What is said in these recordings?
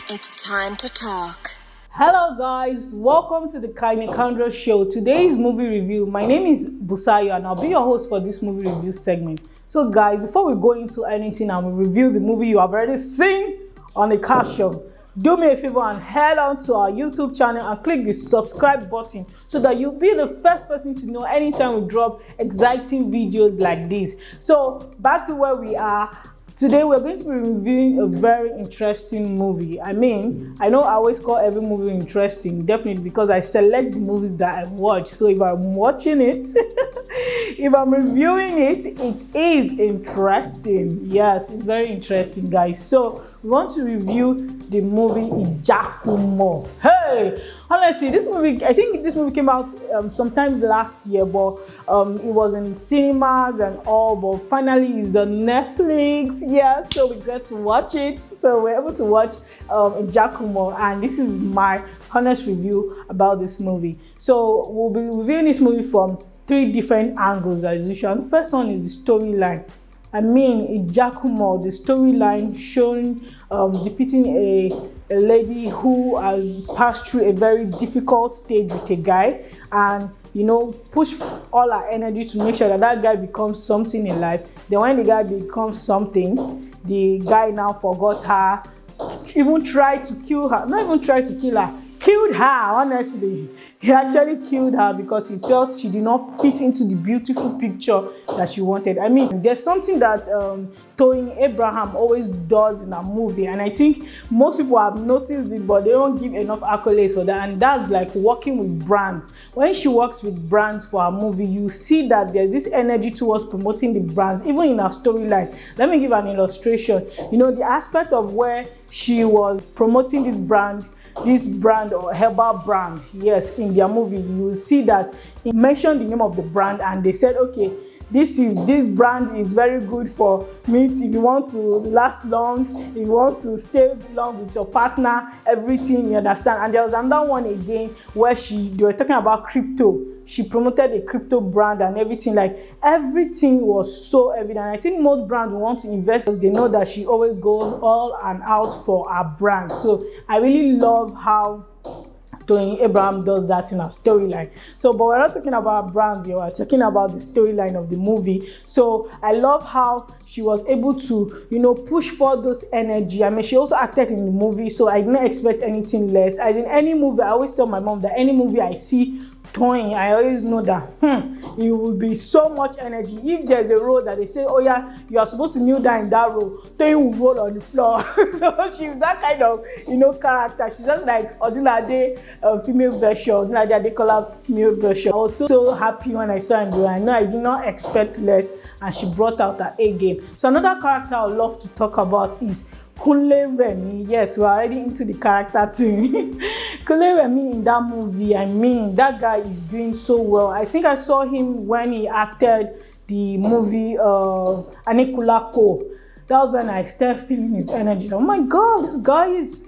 It's time to talk. Hello guys, welcome to the Kaine show. Today's movie review. My name is Busayo and I'll be your host for this movie review segment. So guys, before we go into anything and we review the movie you have already seen on the car show, do me a favor and head on to our YouTube channel and click the subscribe button so that you'll be the first person to know anytime we drop exciting videos like this. So back to where we are. Today we're going to be reviewing a very interesting movie. I know I always call every movie interesting, definitely because I select the movies that I watch. So if I'm watching it, if I'm reviewing it, it is interesting. Yes, it's very interesting, guys. So we want to review the movie IJAKUMO. Hey! Honestly, this movie, I think this movie came out sometimes last year, but it was in cinemas and all, but finally it's on Netflix. Yeah, so we got to watch it. So we're able to watch IJAKUMO, and this is my honest review about this movie. So we'll be reviewing this movie from 3 different angles as usual. The first one is the storyline. IJAKUMO, the storyline showing, depicting a lady who has passed through a very difficult stage with a guy and, push all her energy to make sure that that guy becomes something in life. Then when the guy becomes something, the guy now forgot her, even tried to kill her, not even tried to kill her, killed her, honestly. He actually killed her because he felt she did not fit into the beautiful picture that she wanted. There's something that Toyin Abraham always does in a movie, and I think most people have noticed it, but they don't give enough accolades for that, and that's like working with brands. When she works with brands for a movie, you see that there's this energy towards promoting the brands, even in her storyline. Let me give an illustration. The aspect of where she was promoting this brand or herbal brand, yes, in their movie, you will see that it mentioned the name of the brand and they said, okay, this brand is very good for meat if you want to last long, if you want to stay long with your partner, everything, you understand. And there was another one again where they were talking about crypto. She promoted a crypto brand and everything. Like, everything was so evident. I think most brands want to invest because they know that she always goes all and out for her brand. So I really love how Toyin Abraham does that in her storyline. So, but we're not talking about brands here, we're talking about the storyline of the movie. So I love how she was able to, push for those energy. She also acted in the movie, so I didn't expect anything less. As in any movie, I always tell my mom that any movie I see Toyin, I always know that it will be so much energy. If there's a role that they say, oh yeah, you are supposed to kneel down in that role, Toyin will roll on the floor. So she's that kind of character. She's just like Odunlade female version, Odunlade Adekola female version. I was so happy when I saw her. I know I did not expect less, and she brought out her A game. So another character I would love to talk about is Kunle Remi. Yes, we're already into the character thing. Kunle Remi in that movie, that guy is doing so well. I think I saw him when he acted the movie Anekulako. That was when I started feeling his energy. Oh my God, this guy is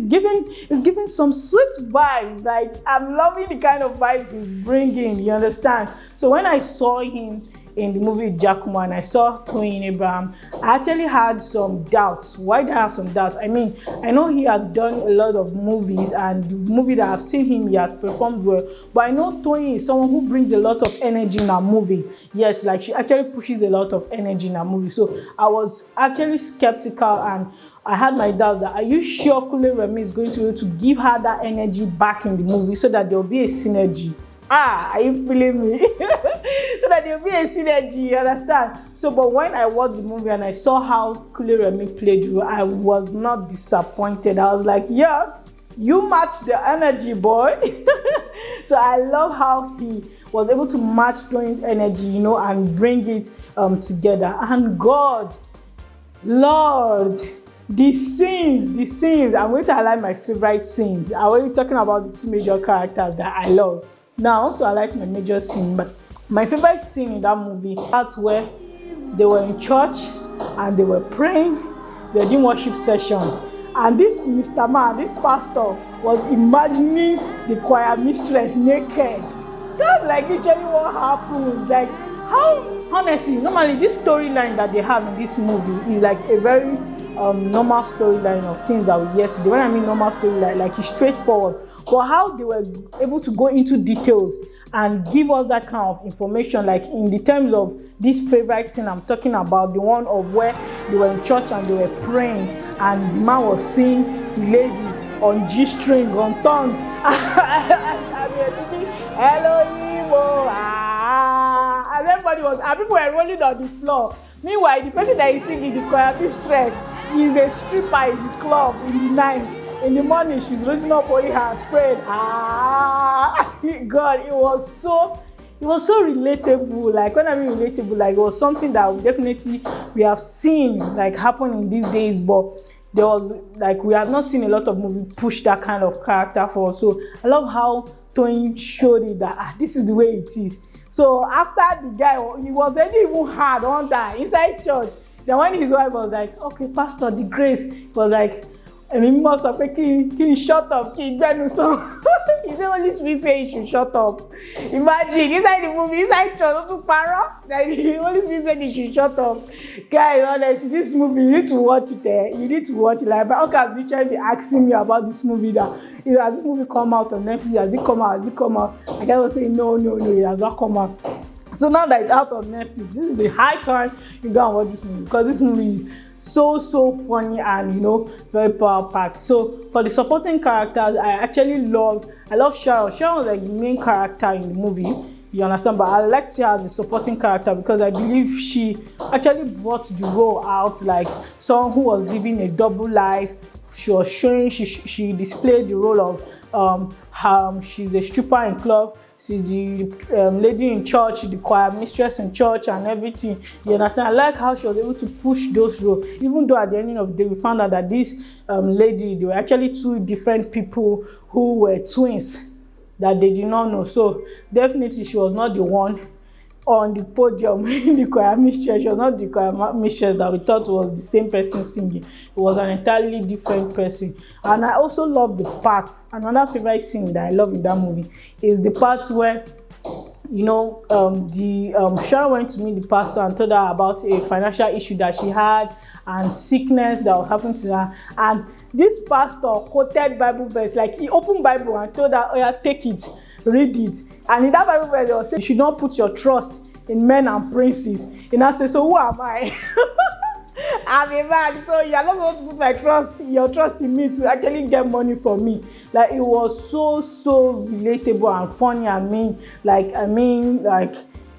giving some sweet vibes. Like, I'm loving the kind of vibes he's bringing. You understand? So when I saw him in the movie IJAKUMO and I saw Toyin Abraham, I actually had some doubts. Why did I have some doubts? I know he had done a lot of movies, and the movie that I've seen him, he has performed well. But I know Toyin is someone who brings a lot of energy in a movie. Yes, like she actually pushes a lot of energy in a movie. So I was actually skeptical and I had my doubts that, are you sure Kunle Remi is going to be able to give her that energy back in the movie so that there will be a synergy? Are you feeling me? So that there will be a synergy, you understand? So, but when I watched the movie and I saw how Kunle Remi played you, I was not disappointed. I was like, yeah, you match the energy, boy. So I love how he was able to match Toyin's energy, and bring it together. And God, Lord, the scenes, I'm going to highlight my favorite scenes. I'm already talking about the 2 major characters that I love. Now I want to highlight my major scene, but my favorite scene in that movie, that's where they were in church and they were praying, they were doing worship session, and this Mr. Man, this pastor, was imagining the choir mistress naked. That's like literally what happens. Like, how, honestly, normally this storyline that they have in this movie is like a very normal storyline of things that we hear today. When I mean normal storyline, like it's straightforward, but how they were able to go into details and give us that kind of information, like in the terms of this favorite scene I'm talking about, the one of where they were in church and they were praying and the man was seeing the lady on G-string, on tongue. And we were thinking, Elohim, and everybody was, and people were rolling on the floor. Meanwhile, the person that is singing the choir, be stressed, he is a stripper in the club in the night. In the morning, she's raising up holy hands, praying. God, it was so relatable. Like when I mean relatable, like it was something that we have seen like happen in these days, but there was like we have not seen a lot of movies push that kind of character forward. So I love how Toyin showed it that this is the way it is. So after the guy, he was already even hard on that inside church. Then when his wife was like, okay, Pastor, the grace, was like, and he must have can you shut up, can you so he said Holy Spirit say you should shut up. Imagine inside the movie, inside church, not to para. Like the Holy Spirit said you should shut up. Guys, honestly, this movie, you need to watch it You need to watch it. Like my uncle has literally been asking me about this movie that has this movie come out on Netflix? Has it come out? Has it come out? I guy was saying no, it has not come out. So now that it's out on Netflix, this is the high time you go and watch this movie, because this movie is so funny and very power packed. So for the supporting characters, I love Sharon. Sharon was like the main character in the movie, you understand, but I like to see her as a supporting character because I believe she actually brought the role out like someone who was living a double life. She was showing, she displayed the role of she's a stripper in club. She's the lady in church, the choir mistress in church and everything. You understand? I like how she was able to push those roles. Even though at the end of the day, we found out that this lady, they were actually two different people who were twins that they did not know. So definitely she was not the one on the podium in the choir mistress. She was not the choir mistress that we thought was the same person singing. It was an entirely different person. And I also love the part. Another favorite scene that I love in that movie is the part where Sharon went to meet the pastor and told her about a financial issue that she had and sickness that was happening to her. And this pastor quoted Bible verse, like he opened Bible and told her, oh yeah, take it, read it. And in that Bible verse, they were saying, you should not put your trust in men and princes. And I said, so who am I? I'm a man, so you're not supposed to put your trust in me to actually get money from me. Like it was so relatable and funny. I mean, like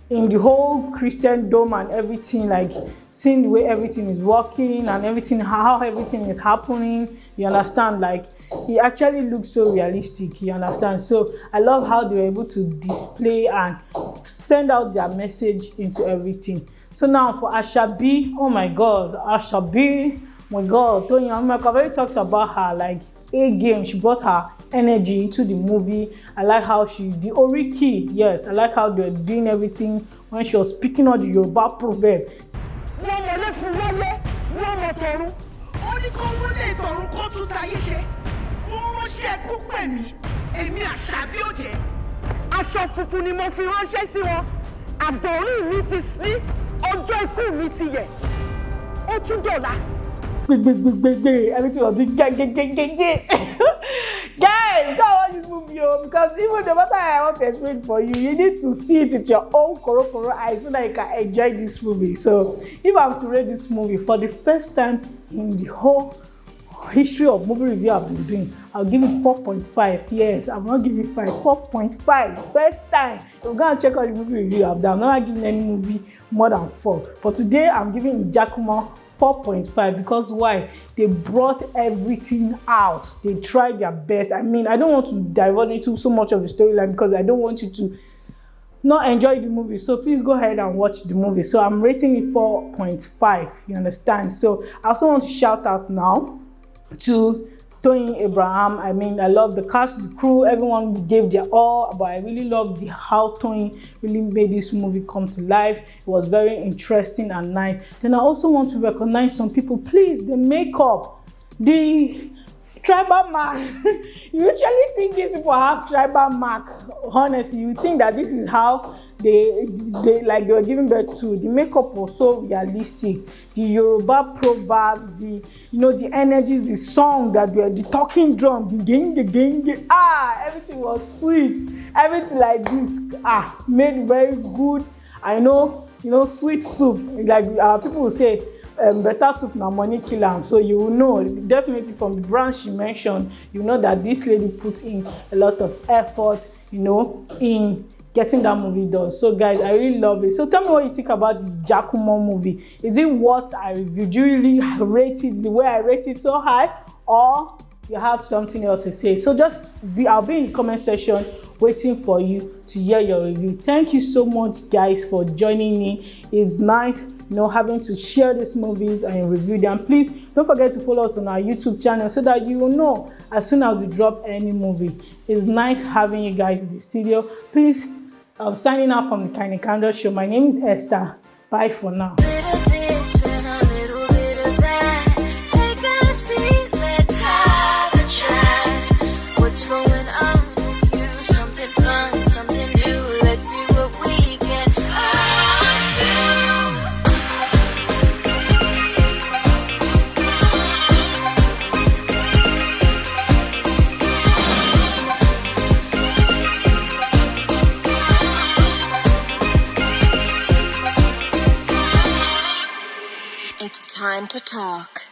in the whole Christendom and everything, like seeing the way everything is working and everything, how everything is happening, you understand? Like it actually looks so realistic, you understand? So I love how they were able to display and send out their message into everything. So now for Ashabi, oh my God, Ashabi, oh my God, Toyin Abraham, I've already talked about her, like again, she brought her energy into the movie. I like how the Oriki, yes, I like how they're doing everything when she was speaking out the Yoruba proverb. Aṣọ funfun ni mo fi ránṣẹ́ sí wọn, àbọ̀rí mi ti sí, ọjọ́ ikú mi ti yẹ̀, ó tún dọ̀la. Everything was doing Guys, go watch this movie because even no matter how I want to explain for you, you need to see it with your own koro eyes so that you can enjoy this movie. So if I'm to rate this movie for the first time in the whole history of movie review I've been doing, I'll give it 4.5. Yes, I'm not giving 5. 4.5. First time. You're gonna check out the movie review I've done. I'm not giving any movie more than 4. But today I'm giving IJAKUMO 4.5 because why? They brought everything out. They tried their best. I mean, I don't want to divert into so much of the storyline because I don't want you to not enjoy the movie. So please go ahead and watch the movie. So I'm rating it 4.5. You understand? So I also want to shout out now to Toyin Abraham. I mean, I love the cast, the crew, everyone gave their all, but I really love how Toyin really made this movie come to life. It was very interesting and nice. Then I also want to recognize some people. Please, the makeup, the tribal mark. You usually think these people have tribal mark. Honestly, you think that this is how they were giving birth to. The makeup was so realistic. The Yoruba proverbs, the energies, the song that were the talking drum, everything was sweet. Everything like this made very good. I know, sweet soup. Like people will say, better soup na money kill am. So you will know definitely from the brand she mentioned, you know that this lady put in a lot of effort, in getting that movie done. So guys, I really love it. So tell me what you think about the IJAKUMO movie. Is it what I reviewed? Do you really rate it the way I rate it so high, or you have something else to say? So I'll be in the comment section waiting for you to hear your review. Thank you so much guys for joining me. It's nice having to share these movies and review them. Please don't forget to follow us on our YouTube channel so that you will know as soon as we drop any movie. It's nice having you guys in the studio. Please, I'm signing out from the Kaine show. My name is Esther. Bye for now. What's going on with you? Something fun, something new. Let's see what we can do. It's time to talk.